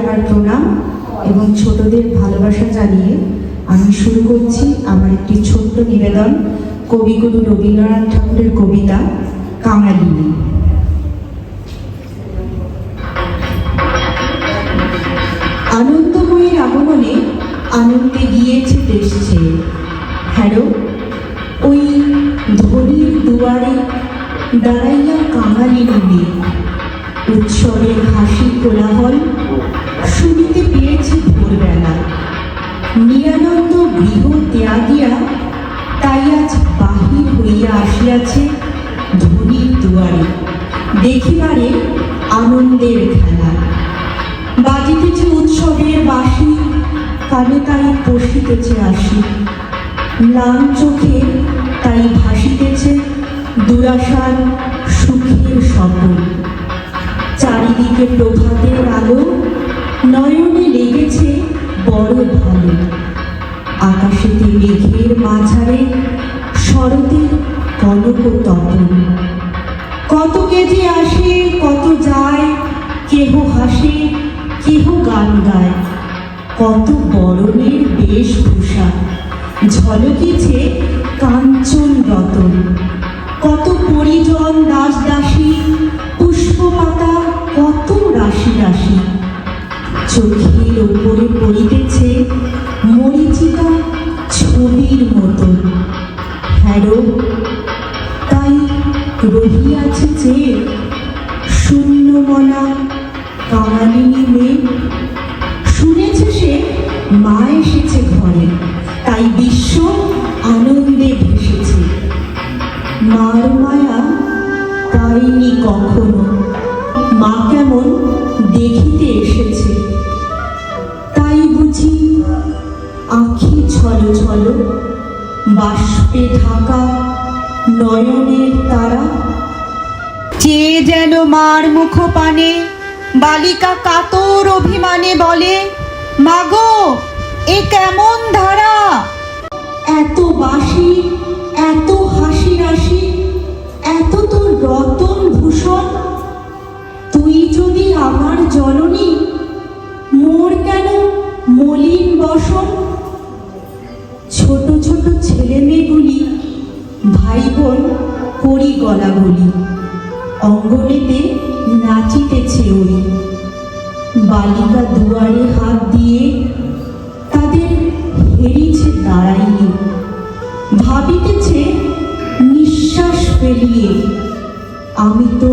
আমার প্রণাম এবং ছোটদের ভালোবাসা জানিয়ে আমি শুরু করছি আমার একটি ছোট্ট নিবেদন কবিগুরু রবীন্দ্রনাথ ঠাকুরের কবিতা কাঙালিনী। আনন্দময়ীর আগমনে আনন্দে গিয়েছে দেশ ছেয়ে, হ্যারো ওই ধনির দুয়ারে দাঁড়াইয়া কাঙালিনী মেয়ে। উৎসবের হাসি কোলাহল শুনিতে পেয়েছে ভোরবেলা, নিরানন্দ গৃহ ত্যাগিয়া তাই আজ বাহির হইয়া আসিয়াছে ধনির দুয়ারে দেখিবারে আনন্দের খেলা। বাজিতেছে উৎসবের বাঁশি, কানে তাই পশিতেছে আসি, ম্লান চোখে তাই ভাসিতেছে দুরাশার সুখের স্বপ্ন। চারিদিকে প্রভাতের আলো নয়নে লেগেছে বড় ভালো, আকাশেতে মেঘের মাঝারে শরতের কনক তপন। কত কেজে আসে কত যায়, কেহ হাসে কেহ গান গায়, কত বরণের বেশভূষা ঝলকিছে কাঞ্চন রতন। কত পরিজন দাস দাসী পুষ্পপাতা কত রাশি রাশি, চোখের ওপরে পড়িতেছে মরিচিকা ছবির মতন। হ্যারো তাই রহিয়াছে যে শূন্য মনা কাঙালিনী মেয়ে। শুনেছে সে মা এসেছে ঘরে, তাই বিশ্ব আনন্দে ভেসেছে। মার মায়া পাইনি কখনো, মা কেমন দেখিতে এসেছে। তাই বুঝি আঁখি ছলো ছলো, বাষ্পে ঢাকা নয়নের তারা। চেয়ে যেন মার মুখ পানে বালিকা কাতর অভিমানে বলে, মাগো এ কেমন ধারা। এত বাঁশি এত হাসি রাশি, এত তোর রতন ভূষণ। তুই যদি আমার জননী, মোর কেন মলিন বসন। ছোট ছোট ছেলে মেয়েগুলি ভাই বোন করি গলা বলি, অঙ্গনেতে নাচিতেছে ওই। বালিকা দুয়ারে হাত দিয়ে তাদের হেরিছে দাঁড়াইয়ে, ভাবিতেছে নিঃশ্বাস ফেলিয়ে, আমি তো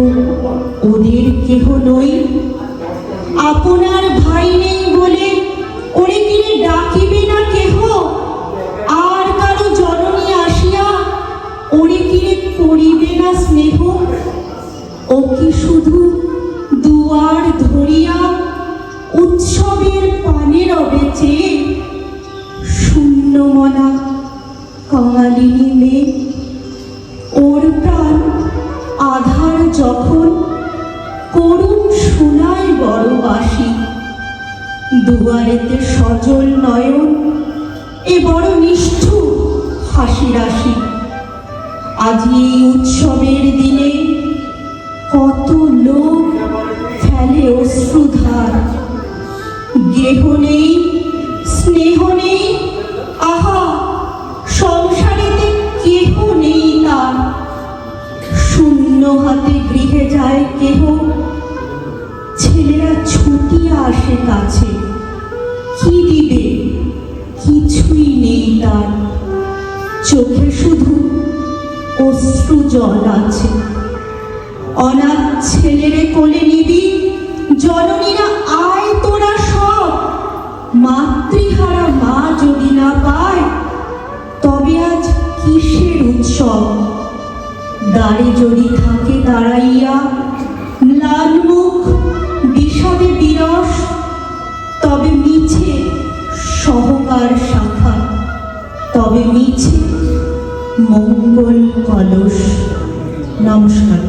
ওদের কেহ নই। আপনার ভাই নেই বলে ওরে কিনে ডাকিবে না কেহ, আর কারো জননী আসিয়া ওরে কিনে করিবে না স্নেহ। ও কি শুধু দুয়ার ধরিয়া উৎসবের পানে রবে চেয়ে, শূন্য মনা কাঙালিনী মেয়ে। ওর প্রাণ আধার যখন করুণ শোনায় বড় বাঁশি, দুয়ারেতে সজল নয়ন এ বড় নিষ্ঠুর হাসি রাশি। আজ এই উৎসবের দিনে কত লোক ফেলে অশ্রুধার, গেহ নেই স্নেহ নেই, আহা সংসারেতে কেহ নেই তার। শূন্য হাতে গৃহে যায় কেহ, ছেলেরা ছুটিয়া আসে কাছে, কি দিবে কিছুই নেই তার। চোখে শুধু অশ্রু জল আছে। অনাথ ছেলেরে কোলে নিবি, জননীরা আয় তোরা সব। মাতৃহারা মা যদি না পায়, তবে আজ কিসের উৎসব। দ্বারে যদি থাকে দাঁড়াইয়া ম্লান মুখ বিষাদে বিরস, তবে মিছে সহকার শাখা, তবে মিছে মঙ্গল কলস। নমস্কার।